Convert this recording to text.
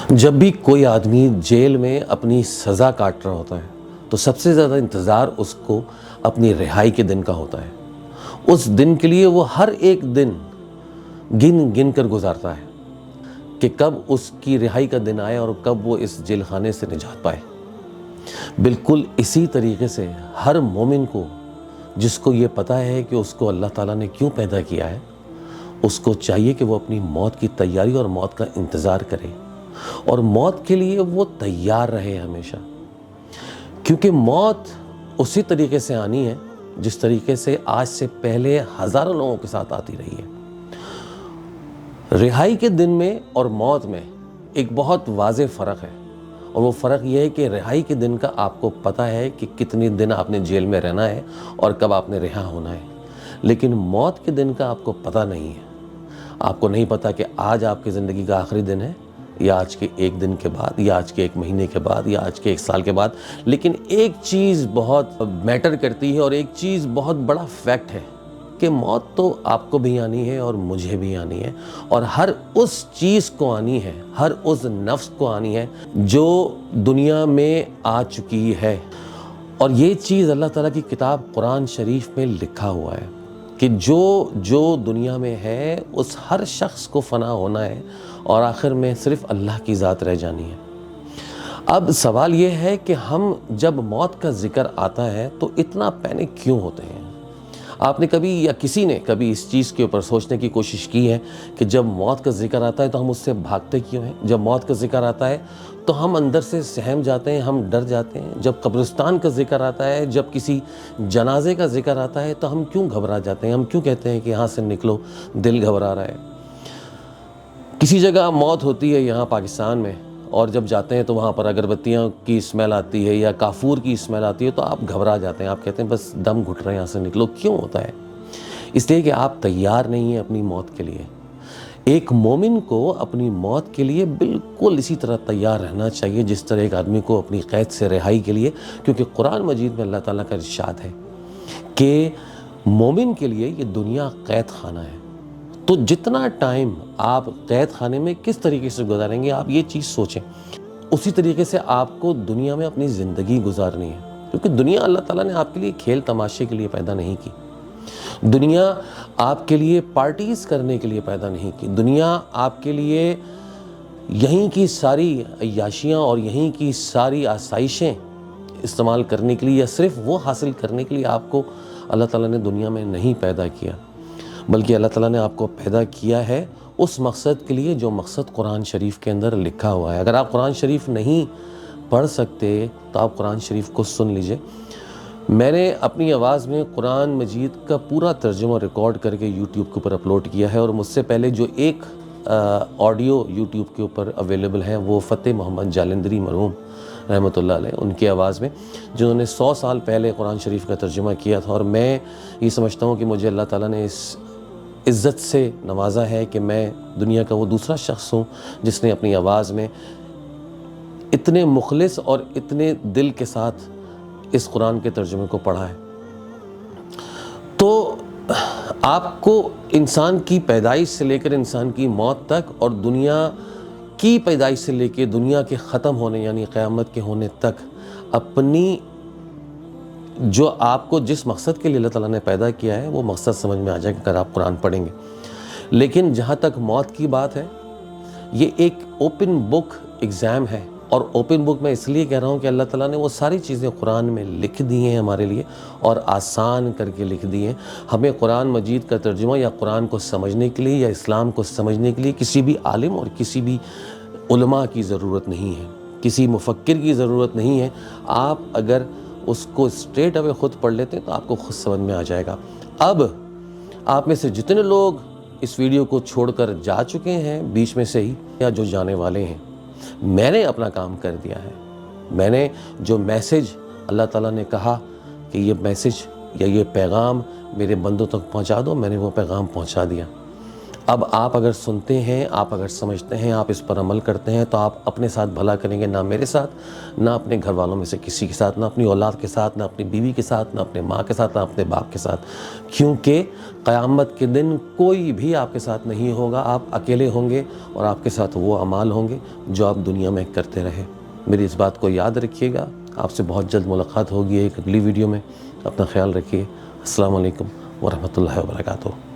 جب بھی کوئی آدمی جیل میں اپنی سزا کاٹ رہا ہوتا ہے تو سب سے زیادہ انتظار اس کو اپنی رہائی کے دن کا ہوتا ہے۔ اس دن کے لیے وہ ہر ایک دن گن گن کر گزارتا ہے کہ کب اس کی رہائی کا دن آئے اور کب وہ اس جیل خانے سے نجات پائے۔ بالکل اسی طریقے سے ہر مومن کو، جس کو یہ پتہ ہے کہ اس کو اللہ تعالیٰ نے کیوں پیدا کیا ہے، اس کو چاہیے کہ وہ اپنی موت کی تیاری اور موت کا انتظار کرے اور موت کے لیے وہ تیار رہے ہمیشہ، کیونکہ موت اسی طریقے سے آنی ہے جس طریقے سے آج سے پہلے ہزاروں لوگوں کے ساتھ آتی رہی ہے۔ رہائی کے دن میں اور موت میں ایک بہت واضح فرق ہے، اور وہ فرق یہ ہے کہ رہائی کے دن کا آپ کو پتہ ہے کہ کتنے دن آپ نے جیل میں رہنا ہے اور کب آپ نے رہا ہونا ہے، لیکن موت کے دن کا آپ کو پتہ نہیں ہے۔ آپ کو نہیں پتہ کہ آج آپ کی زندگی کا آخری دن ہے، یا آج کے ایک دن کے بعد، یا آج کے ایک مہینے کے بعد، یا آج کے ایک سال کے بعد۔ لیکن ایک چیز بہت میٹر کرتی ہے اور ایک چیز بہت بڑا فیکٹ ہے کہ موت تو آپ کو بھی آنی ہے اور مجھے بھی آنی ہے، اور ہر اس چیز کو آنی ہے، ہر اس نفس کو آنی ہے جو دنیا میں آ چکی ہے۔ اور یہ چیز اللہ تعالیٰ کی کتاب قرآن شریف میں لکھا ہوا ہے کہ جو دنیا میں ہے اس ہر شخص کو فنا ہونا ہے، اور آخر میں صرف اللہ کی ذات رہ جانی ہے۔ اب سوال یہ ہے کہ ہم جب موت کا ذکر آتا ہے تو اتنا پینک کیوں ہوتے ہیں؟ آپ نے کبھی یا کسی نے کبھی اس چیز کے اوپر سوچنے کی کوشش کی ہے کہ جب موت کا ذکر آتا ہے تو ہم اس سے بھاگتے کیوں ہیں؟ جب موت کا ذکر آتا ہے تو ہم اندر سے سہم جاتے ہیں، ہم ڈر جاتے ہیں۔ جب قبرستان کا ذکر آتا ہے، جب کسی جنازے کا ذکر آتا ہے تو ہم کیوں گھبرا جاتے ہیں؟ ہم کیوں کہتے ہیں کہ یہاں سے نکلو، دل گھبرا رہا ہے؟ کسی جگہ موت ہوتی ہے یہاں پاکستان میں، اور جب جاتے ہیں تو وہاں پر اگربتیاں کی اسمیل آتی ہے یا کافور کی اسمیل آتی ہے تو آپ گھبرا جاتے ہیں، آپ کہتے ہیں بس دم گھٹ رہے ہیں، یہاں سے نکلو۔ کیوں ہوتا ہے؟ اس لیے کہ آپ تیار نہیں ہیں اپنی موت کے لیے۔ ایک مومن کو اپنی موت کے لیے بالکل اسی طرح تیار رہنا چاہیے جس طرح ایک آدمی کو اپنی قید سے رہائی کے لیے، کیونکہ قرآن مجید میں اللہ تعالیٰ کا ارشاد ہے کہ مومن کے لیے یہ دنیا قید خانہ ہے۔ تو جتنا ٹائم آپ قید خانے میں کس طریقے سے گزاریں گے، آپ یہ چیز سوچیں۔ اسی طریقے سے آپ کو دنیا میں اپنی زندگی گزارنی ہے، کیونکہ دنیا اللہ تعالیٰ نے آپ کے لیے کھیل تماشے کے لیے پیدا نہیں کی۔ دنیا آپ کے لیے پارٹیز کرنے کے لیے پیدا نہیں کی۔ دنیا آپ کے لیے یہیں کی ساری عیاشیاں اور یہیں کی ساری آسائشیں استعمال کرنے کے لیے یا صرف وہ حاصل کرنے کے لیے آپ کو اللہ تعالیٰ نے دنیا میں نہیں پیدا کیا، بلکہ اللہ تعالیٰ نے آپ کو پیدا کیا ہے اس مقصد کے لیے جو مقصد قرآن شریف کے اندر لکھا ہوا ہے۔ اگر آپ قرآن شریف نہیں پڑھ سکتے تو آپ قرآن شریف کو سن لیجئے۔ میں نے اپنی آواز میں قرآن مجید کا پورا ترجمہ ریکارڈ کر کے یوٹیوب کے اوپر اپلوڈ کیا ہے، اور مجھ سے پہلے جو ایک آڈیو یوٹیوب کے اوپر اویلیبل ہے وہ فتح محمد جالندری مرحوم رحمۃ اللہ علیہ، ان کی آواز میں، جنہوں نے 100 سال پہلے قرآن شریف کا ترجمہ کیا تھا۔ اور میں یہ سمجھتا ہوں کہ مجھے اللہ تعالیٰ نے اس عزت سے نوازا ہے کہ میں دنیا کا وہ دوسرا شخص ہوں جس نے اپنی آواز میں اتنے مخلص اور اتنے دل کے ساتھ اس قرآن کے ترجمے کو پڑھا ہے۔ تو آپ کو انسان کی پیدائش سے لے کر انسان کی موت تک، اور دنیا کی پیدائش سے لے کے دنیا کے ختم ہونے یعنی قیامت کے ہونے تک، اپنی جو آپ کو جس مقصد کے لیے اللہ تعالیٰ نے پیدا کیا ہے وہ مقصد سمجھ میں آ جائے گا اگر آپ قرآن پڑھیں گے۔ لیکن جہاں تک موت کی بات ہے، یہ ایک اوپن بک ایگزام ہے، اور اوپن بک میں اس لیے کہہ رہا ہوں کہ اللہ تعالیٰ نے وہ ساری چیزیں قرآن میں لکھ دی ہیں ہمارے لیے، اور آسان کر کے لکھ دی ہیں۔ ہمیں قرآن مجید کا ترجمہ یا قرآن کو سمجھنے کے لیے یا اسلام کو سمجھنے کے لیے کسی بھی عالم اور کسی بھی علماء کی ضرورت نہیں ہے، کسی مفکر کی ضرورت نہیں ہے۔ آپ اگر اس کو اسٹریٹ اوے خود پڑھ لیتے ہیں تو آپ کو خود سمجھ میں آ جائے گا۔ اب آپ میں سے جتنے لوگ اس ویڈیو کو چھوڑ کر جا چکے ہیں بیچ میں سے ہی، یا جو جانے والے ہیں، میں نے اپنا کام کر دیا ہے۔ میں نے جو میسج اللہ تعالیٰ نے کہا کہ یہ میسج یا یہ پیغام میرے بندوں تک پہنچا دو، میں نے وہ پیغام پہنچا دیا۔ اب آپ اگر سنتے ہیں، آپ اگر سمجھتے ہیں، آپ اس پر عمل کرتے ہیں تو آپ اپنے ساتھ بھلا کریں گے، نہ میرے ساتھ، نہ اپنے گھر والوں میں سے کسی کے ساتھ، نہ اپنی اولاد کے ساتھ، نہ اپنی بیوی کے ساتھ، نہ اپنے ماں کے ساتھ، نہ اپنے باپ کے ساتھ، کیونکہ قیامت کے دن کوئی بھی آپ کے ساتھ نہیں ہوگا، آپ اکیلے ہوں گے اور آپ کے ساتھ وہ اعمال ہوں گے جو آپ دنیا میں کرتے رہے۔ میری اس بات کو یاد رکھیے گا۔ آپ سے بہت جلد ملاقات ہوگی ایک اگلی ویڈیو میں۔ اپنا خیال رکھیے۔ السلام علیکم ورحمۃ اللہ وبرکاتہ۔